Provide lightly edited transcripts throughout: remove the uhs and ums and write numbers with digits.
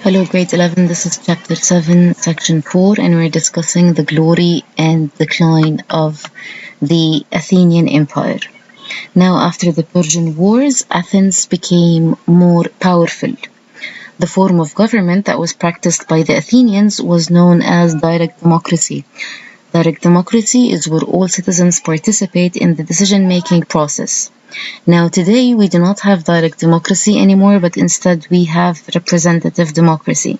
Hello, grade 11. This is chapter 7, section 4, and we're discussing the glory and decline of the Athenian Empire. Now, after the Persian Wars, Athens became more powerful. The form of government that was practiced by the Athenians was known as direct democracy. Direct democracy is where all citizens participate in the decision-making process. Now, today we do not have direct democracy anymore, but instead we have representative democracy.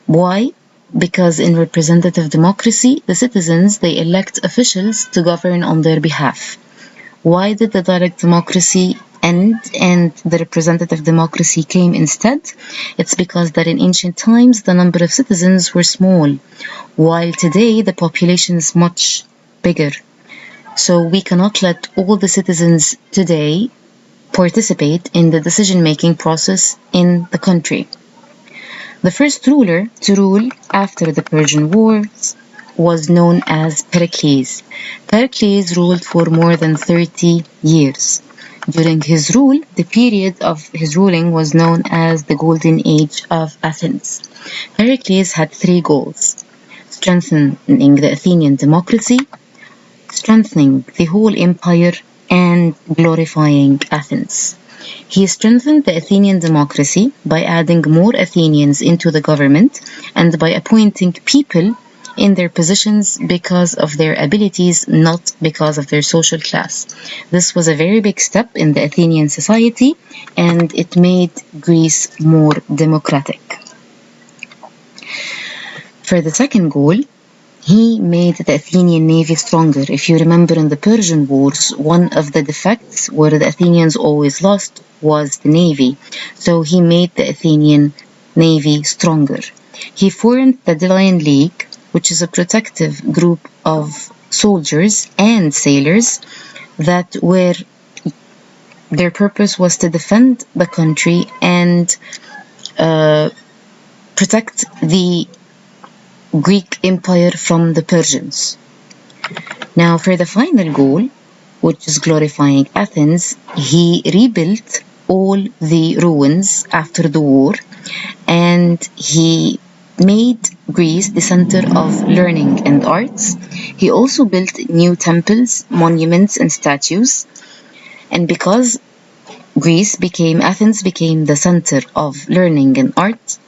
Why? Because in representative democracy, the citizens, they elect officials to govern on their behalf. Why did the direct democracy end and the representative democracy came instead? It's because that in ancient times, the number of citizens were small, while today the population is much bigger. So we cannot let all the citizens today participate in the decision-making process in the country. The first ruler to rule after the Persian Wars was known as Pericles. Pericles ruled for more than 30 years. During his rule, the period of his ruling was known as the Golden Age of Athens. Pericles had three goals: strengthening the Athenian democracy, strengthening the whole empire, and glorifying Athens. He strengthened the Athenian democracy by adding more Athenians into the government and by appointing people in their positions because of their abilities, not because of their social class. This was a very big step in the Athenian society, and it made Greece more democratic. For the second goal, he made the Athenian navy stronger. If you remember in the Persian Wars, one of the defects where the Athenians always lost was the navy. So he made the Athenian navy stronger. He formed the Delian League, which is a protective group of soldiers and sailors that were their purpose was to defend the country and protect the Greek Empire from the Persians. Now, for the final goal, which is glorifying Athens, he rebuilt all the ruins after the war, and he made Greece the center of learning and arts. He also built new temples, monuments, and statues. And because Athens became the center of learning and art,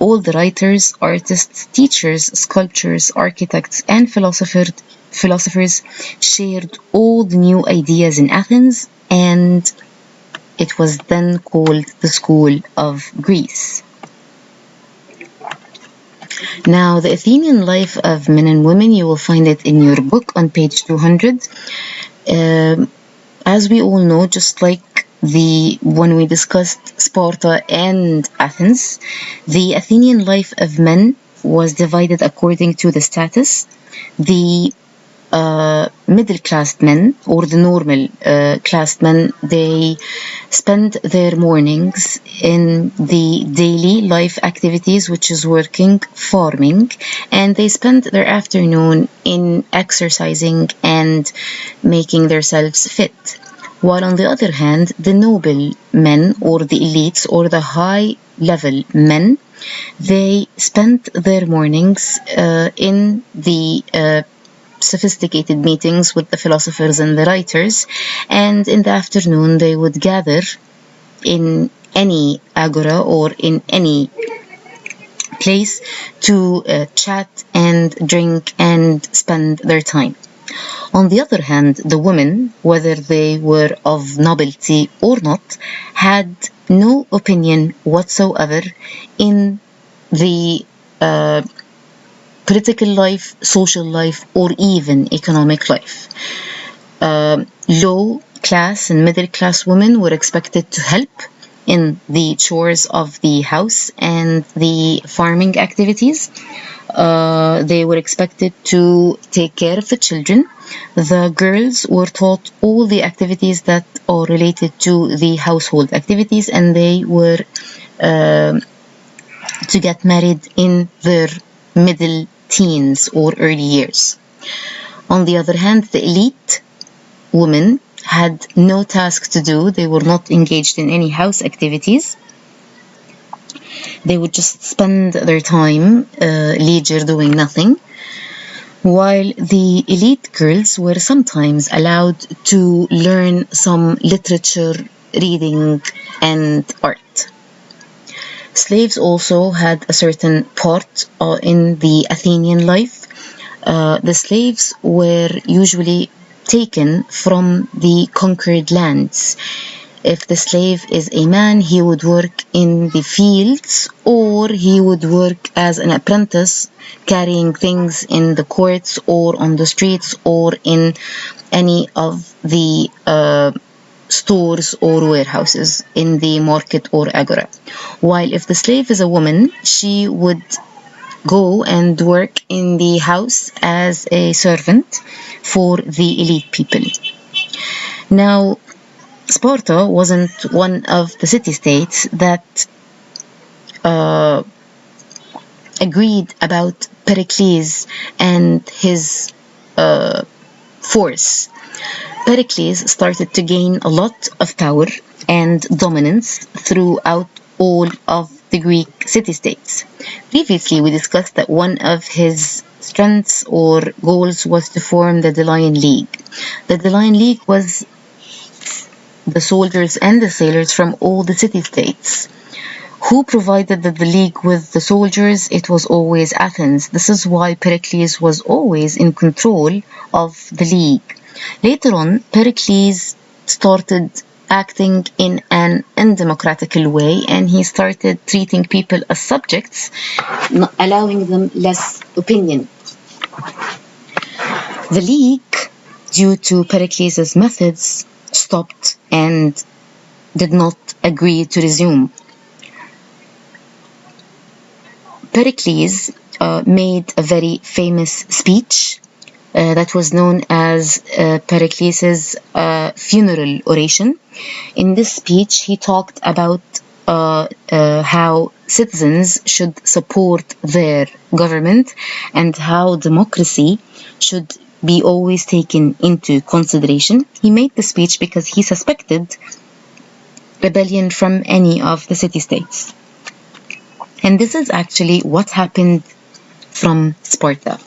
all the writers, artists, teachers, sculptors, architects, and philosophers shared all the new ideas in Athens, and it was then called the School of Greece. Now, the Athenian life of men and women, you will find it in your book on page 200. As we all know, just like when we discussed Sparta and Athens, the Athenian life of men was divided according to the status. The middle-class men, or the normal class men, they spend their mornings in the daily life activities, which is working, farming, and they spend their afternoon in exercising and making themselves fit. While on the other hand, the noble men, or the elites, or the high-level men, they spent their mornings in the sophisticated meetings with the philosophers and the writers, and in the afternoon they would gather in any agora or in any place to chat and drink and spend their time. On the other hand, the women, whether they were of nobility or not, had no opinion whatsoever in the political life, social life, or even economic life. Low class and middle class women were expected to help in the chores of the house and the farming activities. They were expected to take care of the children. The girls were taught all the activities that are related to the household activities, and they were to get married in their middle teens or early years. On the other hand, the elite women had no task to do. They were not engaged in any house activities. They would just spend their time leisure doing nothing, while the elite girls were sometimes allowed to learn some literature, reading, and art. Slaves also had a certain part in the Athenian life. The slaves were usually taken from the conquered lands. If the slave is a man, he would work in the fields, or he would work as an apprentice carrying things in the courts or on the streets or in any of the stores or warehouses in the market or agora. While if the slave is a woman, she would go and work in the house as a servant for the elite people. Now, Sparta wasn't one of the city-states that agreed about Pericles and his force. Pericles started to gain a lot of power and dominance throughout all of the Greek city-states. Previously, we discussed that one of his strengths or goals was to form the Delian League. The Delian League was the soldiers and the sailors from all the city-states. Who provided the league with the soldiers? It was always Athens. This is why Pericles was always in control of the league. Later on, Pericles started acting in an undemocratical way, and he started treating people as subjects, allowing them less opinion. The league, due to Pericles' methods, stopped and did not agree to resume. Pericles made a very famous speech that was known as Pericles' funeral oration. In this speech, he talked about how citizens should support their government and how democracy should be always taken into consideration. He made the speech because he suspected rebellion from any of the city-states. And this is actually what happened from Sparta.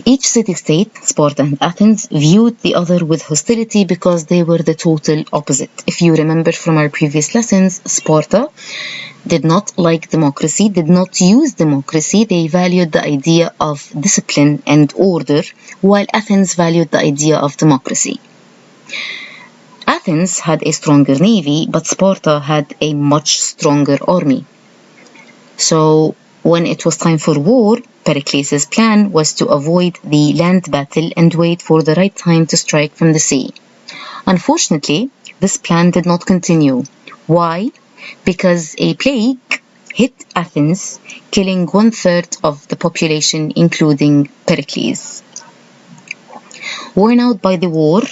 Each city-state, Sparta and Athens, viewed the other with hostility because they were the total opposite. If you remember from our previous lessons, Sparta did not like democracy, did not use democracy. They valued the idea of discipline and order, while Athens valued the idea of democracy. Athens had a stronger navy, but Sparta had a much stronger army. So when it was time for war, Pericles' plan was to avoid the land battle and wait for the right time to strike from the sea. Unfortunately, this plan did not continue. Why? Because a plague hit Athens, killing 1/3 of the population, including Pericles. Worn out by the war,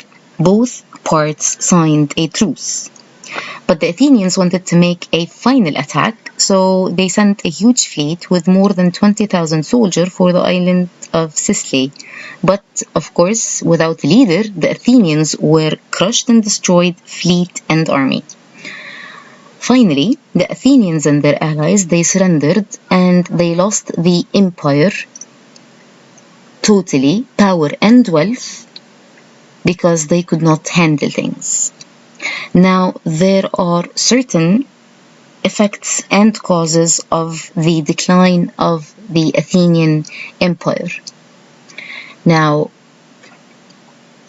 both parts signed a truce. But the Athenians wanted to make a final attack, so they sent a huge fleet with more than 20,000 soldiers for the island of Sicily. But, of course, without a leader, the Athenians were crushed and destroyed, fleet and army. Finally, the Athenians and their allies, they surrendered and they lost the empire totally, power and wealth, because they could not handle things. Now, there are certain effects and causes of the decline of the Athenian Empire. Now,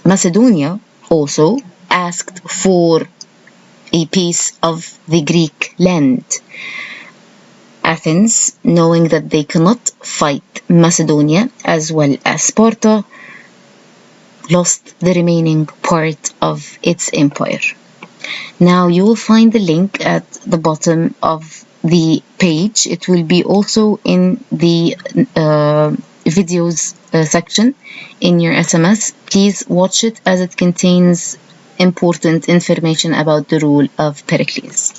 Macedonia also asked for a piece of the Greek land. Athens, knowing that they cannot fight Macedonia as well as Sparta, lost the remaining part of its empire. Now you will find the link at the bottom of the page. It will be also in the videos section in your SMS. Please watch it as it contains important information about the rule of Pericles.